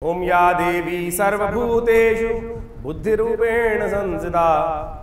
ओम या देवी सर्वभूतेषु बुद्धिरूपेण संस्थिता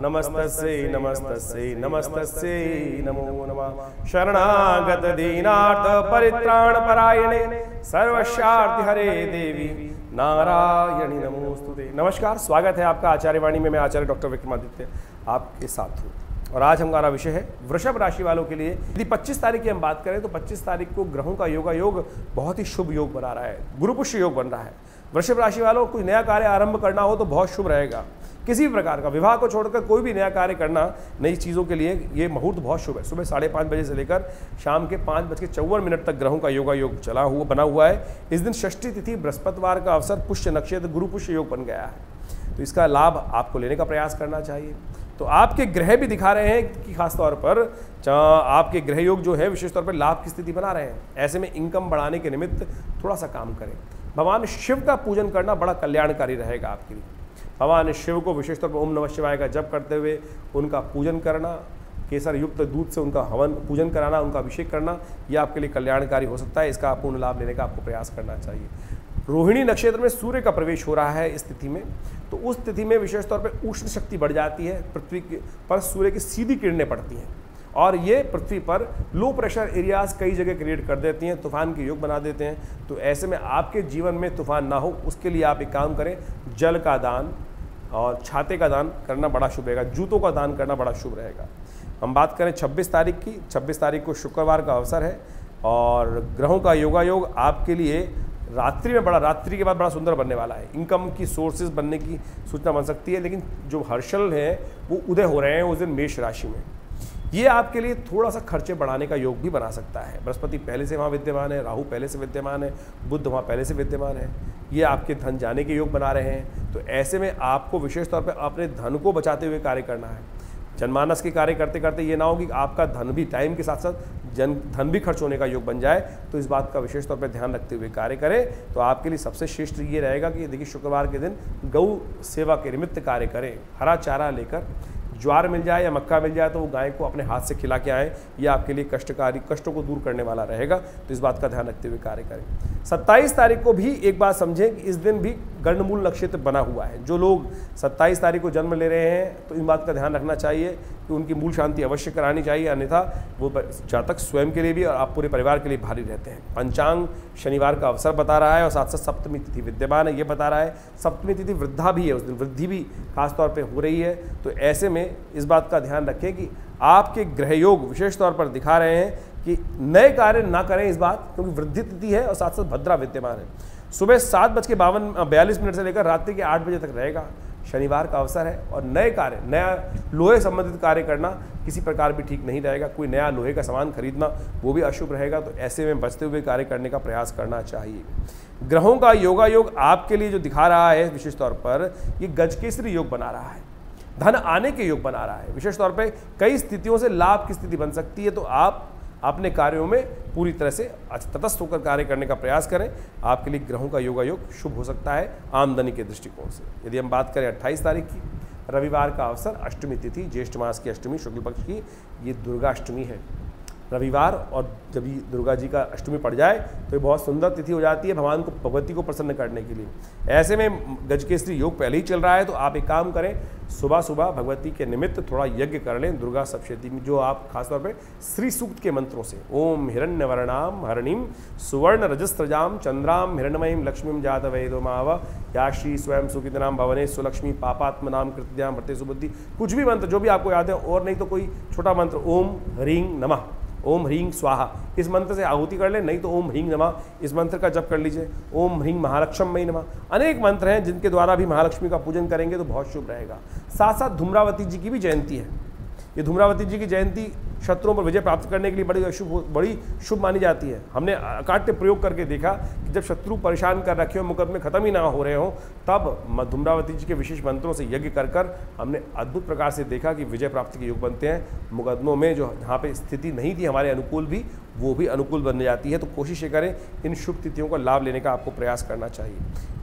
नमस्तस्यै नमस्तस्यै नमस्तस्यै नमो नमः। शरणागत दीनार्थ परित्राण परायणे सर्वस्यार्थ हरे देवी नारायणी नमोस्तुते। नमस्कार, स्वागत है आपका आचार्य वाणी में। मैं आचार्य डॉक्टर विक्रमादित्य आपके साथ हूँ और आज हमारा विषय है वृषभ राशि वालों के लिए। यदि 25 तारीख की हम बात करें तो 25 तारीख को ग्रहों का योग बहुत ही शुभ योग बना रहा है, गुरु पुष्य योग बन रहा है। वृषभ राशि वालों को कोई नया कार्य आरंभ करना हो तो बहुत शुभ रहेगा। किसी भी प्रकार का विवाह को छोड़कर कोई भी नया कार्य करना, नई चीज़ों के लिए ये मुहूर्त बहुत शुभ है। सुबह 5:30 बजे से लेकर शाम के 5:54 तक ग्रहों का योग बना हुआ है। इस दिन षष्ठी तिथि बृहस्पतिवार का अवसर, पुष्य नक्षत्र, गुरु पुष्य योग बन गया है, तो इसका लाभ आपको लेने का प्रयास करना चाहिए। तो आपके ग्रह भी दिखा रहे हैं कि खासतौर पर आपके ग्रह योग जो है विशेष तौर पर लाभ की स्थिति बना रहे हैं। ऐसे में इनकम बढ़ाने के निमित्त थोड़ा सा काम करें। भगवान शिव का पूजन करना बड़ा कल्याणकारी रहेगा आपके लिए। भगवान शिव को विशेष तौर पर ओम नमः शिवाय का जप करते हुए उनका पूजन करना, केसर युक्त दूध से उनका हवन पूजन कराना, उनका अभिषेक करना, यह आपके लिए कल्याणकारी हो सकता है। इसका पूर्ण लाभ लेने का आपको प्रयास करना चाहिए। रोहिणी नक्षत्र में सूर्य का प्रवेश हो रहा है इस तिथि में, तो उस तिथि में विशेष तौर पर उष्ण शक्ति बढ़ जाती है। पृथ्वी पर सूर्य की सीधी किरणें पड़ती हैं और ये पृथ्वी पर लो प्रेशर एरियाज कई जगह क्रिएट कर देती हैं, तूफान के योग बना देते हैं। तो ऐसे में आपके जीवन में तूफान ना हो, उसके लिए आप एक काम करें, जल का दान और छाते का दान करना बड़ा शुभ रहेगा, जूतों का दान करना बड़ा शुभ रहेगा। हम बात करें 26 तारीख की, 26 तारीख को शुक्रवार का अवसर है और ग्रहों का योग आपके लिए रात्रि के बाद बड़ा सुंदर बनने वाला है। इनकम की सोर्सेज बनने की सूचना बन सकती है, लेकिन जो हर्षल है वो उदय हो रहे हैं उस दिन मेष राशि में। ये आपके लिए थोड़ा सा खर्चे बढ़ाने का योग भी बना सकता है। बृहस्पति पहले से वहाँ विद्यमान है, राहु पहले से विद्यमान है, बुध वहाँ पहले से विद्यमान है, ये आपके धन जाने के योग बना रहे हैं। तो ऐसे में आपको विशेष तौर पर अपने धन को बचाते हुए कार्य करना है। जनमानस के कार्य करते करते ये ना हो कि आपका धन भी टाइम के साथ साथ धन भी खर्च होने का योग बन जाए। तो इस बात का विशेष तौर पर ध्यान रखते हुए कार्य करें। तो आपके लिए सबसे श्रेष्ठ ये रहेगा कि देखिए शुक्रवार के दिन गौ सेवा के निमित्त कार्य करें। हरा चारा लेकर, ज्वार मिल जाए या मक्का मिल जाए तो वो गाय को अपने हाथ से खिला के आएँ। ये आपके लिए कष्टों को दूर करने वाला रहेगा। तो इस बात का ध्यान रखते हुए कार्य करें। 27 तारीख को भी एक बात समझें कि इस दिन भी गंडमूल नक्षत्र बना हुआ है। जो लोग 27 तारीख को जन्म ले रहे हैं तो इन बात का ध्यान रखना चाहिए कि उनकी मूल शांति अवश्य करानी चाहिए, अन्यथा वो जातक स्वयं के लिए भी और आप पूरे परिवार के लिए भारी रहते हैं। पंचांग शनिवार का अवसर बता रहा है और साथ साथ सप्तमी तिथि विद्यमान है, ये बता रहा है। सप्तमी तिथि वृद्धा भी है, उस दिन वृद्धि भी खासतौर पर हो रही है। तो ऐसे में इस बात का ध्यान रखें कि आपके ग्रह योग विशेष तौर पर दिखा रहे हैं कि नए कार्य ना करें इस बात, क्योंकि वृद्धि तिथि है और साथ साथ भद्रा विद्यमान है। सुबह 7:42 से लेकर रात्रि के 8 बजे तक रहेगा। शनिवार का अवसर है और नया लोहे संबंधित कार्य करना किसी प्रकार भी ठीक नहीं रहेगा। कोई नया लोहे का सामान खरीदना वो भी अशुभ रहेगा। तो ऐसे में बचते हुए कार्य करने का प्रयास करना चाहिए। ग्रहों का योग आपके लिए जो दिखा रहा है विशेष तौर पर, ये गजकेसरी योग बना रहा है, धन आने के योग बना रहा है। विशेष तौर पे कई स्थितियों से लाभ की स्थिति बन सकती है। तो आप अपने कार्यों में पूरी तरह से तटस्थ होकर कार्य करने का प्रयास करें। आपके लिए ग्रहों का योग शुभ हो सकता है आमदनी के दृष्टिकोण से। यदि हम बात करें 28 तारीख की, रविवार का अवसर, अष्टमी तिथि, ज्येष्ठ मास की अष्टमी, शुक्ल पक्ष की, ये दुर्गा अष्टमी है। रविवार और जब ये दुर्गा जी का अष्टमी पड़ जाए तो ये बहुत सुंदर तिथि हो जाती है भगवान को, भगवती को प्रसन्न करने के लिए। ऐसे में गजकेसरी योग पहले ही चल रहा है, तो आप एक काम करें, सुबह सुबह भगवती के निमित्त थोड़ा यज्ञ कर लें दुर्गा सप्तशती में, जो आप खासतौर पे श्री सूक्त के मंत्रों से, ओम हिरण्यवर्णाम हरणिम सुवर्ण रजस्त्रजाम चंद्राम हिरण्यमयीम लक्ष्मीम जात वेदो माव या श्री स्वयं सुकृतनाम भवने सुलक्ष्मी पापात्मनाम कृत्याम भरते सुबुद्धि, कुछ भी मंत्र जो भी आपको याद है, और नहीं तो कोई छोटा मंत्र, ओम ह्रीं नमः, ओम ह्रीं स्वाहा, इस मंत्र से आहुति कर लें। नहीं तो ओम ह्रीं नमः इस मंत्र का जप कर लीजिए। ओम ह्रीं महालक्ष्मी नमः, अनेक मंत्र हैं जिनके द्वारा भी महालक्ष्मी का पूजन करेंगे तो बहुत शुभ रहेगा। साथ साथ धूम्रावती जी की भी जयंती है। ये धूम्रावती जी की जयंती शत्रुओं पर विजय प्राप्त करने के लिए बड़ी शुभ मानी जाती है। हमने अकाट्य प्रयोग करके देखा कि जब शत्रु परेशान कर रखे हो, मुकदमे खत्म ही ना हो रहे हो, तब धूम्रावती जी के विशेष मंत्रों से यज्ञ कर हमने अद्भुत प्रकार से देखा कि विजय प्राप्ति के योग बनते हैं। मुकदमों में जो जहाँ पे स्थिति नहीं थी हमारे अनुकूल भी, वो भी अनुकूल बन जाती है। तो कोशिश ये करें इन शुभ तिथियों का लाभ लेने का आपको प्रयास करना चाहिए।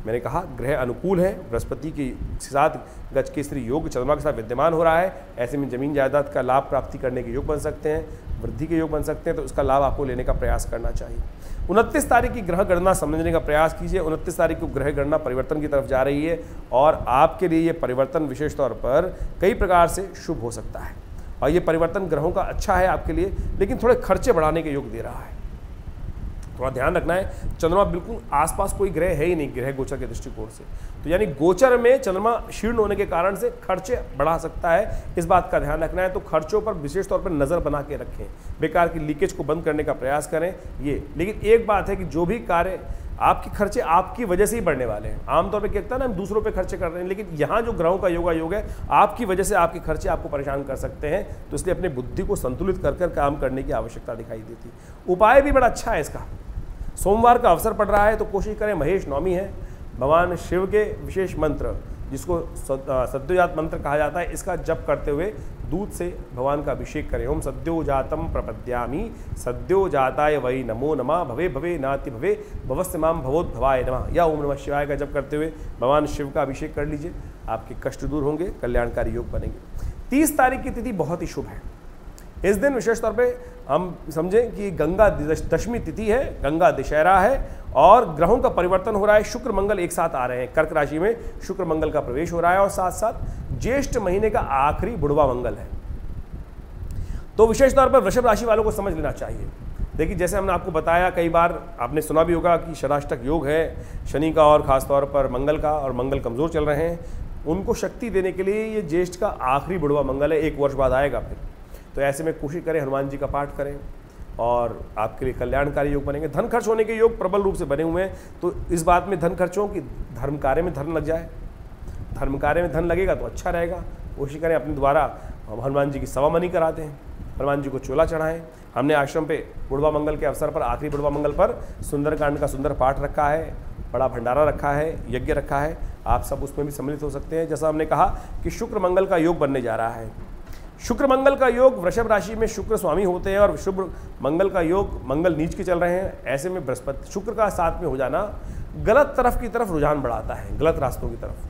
मैंने कहा ग्रह अनुकूल है, बृहस्पति के साथ गजकेसरी योग चंद्रमा के साथ विद्यमान हो रहा है। ऐसे में जमीन जायदाद का लाभ प्राप्ति करने के योग बन सकते हैं। वृद्धि के योग बन सकते हैं, तो इसका लाभ आपको लेने का प्रयास करना चाहिए। 29 तारीख की ग्रह गणना समझने का प्रयास कीजिए। 29 तारीख को ग्रह गणना परिवर्तन की तरफ जा रही है और आपके लिए ये परिवर्तन विशेष तौर पर कई प्रकार से शुभ हो सकता है। और ये परिवर्तन ग्रहों का अच्छा है आपके लिए, लेकिन थोड़े खर्चे बढ़ाने के योग दे रहा है। थोड़ा ध्यान रखना है, चंद्रमा बिल्कुल आसपास कोई ग्रह है ही नहीं ग्रह गोचर के दृष्टिकोण से, तो यानी गोचर में चंद्रमा शीर्ण होने के कारण से खर्चे बढ़ा सकता है, इस बात का ध्यान रखना है। तो खर्चों पर विशेष तौर पर नज़र बना के रखें, बेकार की लीकेज को बंद करने का प्रयास करें ये। लेकिन एक बात है कि जो भी कार्य आपके खर्चे आपकी वजह से ही बढ़ने वाले हैं। आमतौर पर क्या कहता है ना, हम दूसरों पे खर्चे कर रहे हैं, लेकिन यहाँ जो ग्रहों का योग है आपकी वजह से आपके खर्चे आपको परेशान कर सकते हैं। तो इसलिए अपनी बुद्धि को संतुलित कर काम करने की आवश्यकता दिखाई देती है। उपाय भी बड़ा अच्छा है इसका। सोमवार का अवसर पड़ रहा है तो कोशिश करें, महेश नवमी है, भगवान शिव के विशेष मंत्र जिसको सद्योजात मंत्र कहा जाता है, इसका जप करते हुए दूध से भगवान का अभिषेक करें। ओम सद्योजातम प्रपद्यामि सद्योजाताय वै नमो नमः भवे भवे नाति भवे भवस्य माम भवोद्भवाय नमः, या ओम नमः शिवाय का जप करते हुए भगवान शिव का अभिषेक कर लीजिए। आपके कष्ट दूर होंगे, कल्याणकारी योग बनेंगे। 30 तारीख की तिथि बहुत ही शुभ है। इस दिन विशेष तौर पे हम समझें कि गंगा दशमी तिथि है, गंगा दशहरा है और ग्रहों का परिवर्तन हो रहा है। शुक्र मंगल एक साथ आ रहे हैं, कर्क राशि में शुक्र मंगल का प्रवेश हो रहा है और साथ साथ ज्येष्ठ महीने का आखिरी बुढ़वा मंगल है। तो विशेष तौर पर वृषभ राशि वालों को समझ लेना चाहिए। देखिए, जैसे हमने आपको बताया, कई बार आपने सुना भी होगा कि षडाष्टक योग है शनि का और खासतौर पर मंगल का, और मंगल कमज़ोर चल रहे हैं। उनको शक्ति देने के लिए ये ज्येष्ठ का आखिरी बुढ़वा मंगल है, 1 वर्ष बाद आएगा फिर। तो ऐसे में कोशिश करें, हनुमान जी का पाठ करें और आपके लिए कल्याणकारी योग बनेंगे। धन खर्च होने के योग प्रबल रूप से बने हुए हैं, तो इस बात में धन खर्चों की धर्म कार्य में धन लग जाए। धर्म कार्य में धन लगेगा तो अच्छा रहेगा। कोशिश करें अपने द्वारा हनुमान जी की सवामनी कराते हैं, हनुमान जी को चोला चढ़ाएं। हमने आश्रम पे बुढ़वा मंगल के अवसर पर, आखिरी बुढ़वा मंगल पर सुंदरकांड का सुंदर पाठ रखा है, बड़ा भंडारा रखा है, यज्ञ रखा है। आप सब उसमें भी सम्मिलित हो सकते हैं। जैसा हमने कहा कि शुक्र मंगल का योग बनने जा रहा है। शुक्र मंगल का योग, वृषभ राशि में शुक्र स्वामी होते हैं और शुभ मंगल का योग, मंगल नीच के चल रहे हैं। ऐसे में बृहस्पति शुक्र का साथ में हो जाना गलत तरफ की तरफ रुझान बढ़ाता है, गलत रास्तों की तरफ,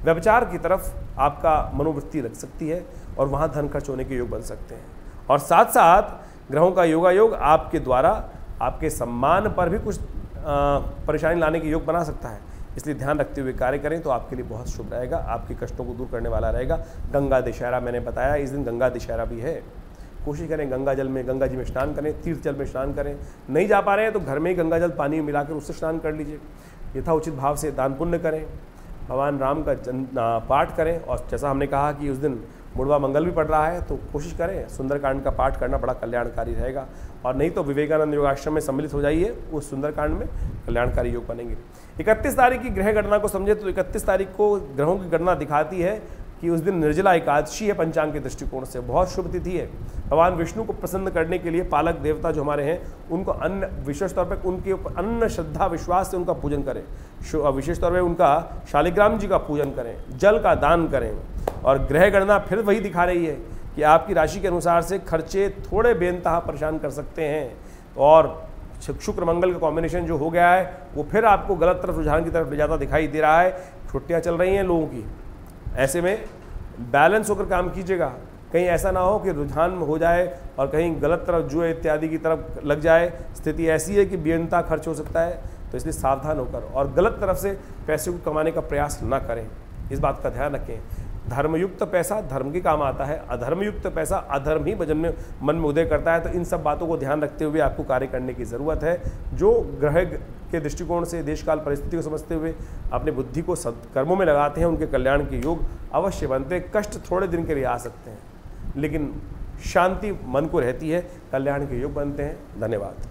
व्यभिचार की तरफ आपका मनोवृत्ति लग सकती है और वहाँ धन खर्च होने के योग बन सकते हैं। और साथ साथ ग्रहों का योगायोग आपके द्वारा आपके सम्मान पर भी कुछ परेशानी लाने के योग बना सकता है। इसलिए ध्यान रखते हुए कार्य करें तो आपके लिए बहुत शुभ रहेगा, आपके कष्टों को दूर करने वाला रहेगा। गंगा दशहरा मैंने बताया, इस दिन गंगा दशहरा भी है। कोशिश करें गंगा जल में, गंगा जी में स्नान करें, तीर्थ जल में स्नान करें। नहीं जा पा रहे हैं तो घर में ही गंगा जल पानी में मिलाकर उससे स्नान कर लीजिए। यथाउचित भाव से दान पुण्य करें, भगवान राम का पाठ करें। और जैसा हमने कहा कि उस दिन बुढ़वा मंगल भी पड़ रहा है, तो कोशिश करें सुंदरकांड का पाठ करना बड़ा कल्याणकारी रहेगा। और नहीं तो विवेकानंद योगाश्रम में सम्मिलित हो जाइए, उस सुंदरकांड में कल्याणकारी योग बनेंगे। 31 तारीख की ग्रह गणना को समझे तो 31 तारीख को ग्रहों की गणना दिखाती है कि उस दिन निर्जला एकादशी है। पंचांग के दृष्टिकोण से बहुत शुभ तिथि है। भगवान विष्णु को प्रसन्न करने के लिए पालक देवता जो हमारे हैं, उनको अन्न, विशेष तौर पर उनके ऊपर अन्न श्रद्धा विश्वास से उनका पूजन करें। विशेष तौर पर उनका शालिग्राम जी का पूजन करें, जल का दान करें। और ग्रह गणना फिर वही दिखा रही है कि आपकी राशि के अनुसार से खर्चे थोड़े बेनतहा परेशान कर सकते हैं। और शुक्र मंगल का कॉम्बिनेशन जो हो गया है वो फिर आपको गलत तरफ, रुझान की तरफ ले जाता दिखाई दे रहा है। छुट्टियाँ चल रही हैं लोगों की, ऐसे में बैलेंस होकर काम कीजिएगा। कहीं ऐसा ना हो कि रुझान हो जाए और कहीं गलत तरफ जुए इत्यादि की तरफ लग जाए। स्थिति ऐसी है कि बेनता खर्च हो सकता है, तो इसलिए सावधान होकर और गलत तरफ से पैसे को कमाने का प्रयास ना करें, इस बात का ध्यान रखें। धर्मयुक्त पैसा धर्म के काम आता है, अधर्मयुक्त पैसा अधर्म ही मन में उदय करता है। तो इन सब बातों को ध्यान रखते हुए आपको कार्य करने की ज़रूरत है। जो ग्रह के दृष्टिकोण से देश काल परिस्थिति को समझते हुए अपनी बुद्धि को सत्कर्मों में लगाते हैं, उनके कल्याण के योग अवश्य बनते हैं। कष्ट थोड़े दिन के लिए आ सकते हैं, लेकिन शांति मन को रहती है, कल्याण के योग बनते हैं। धन्यवाद।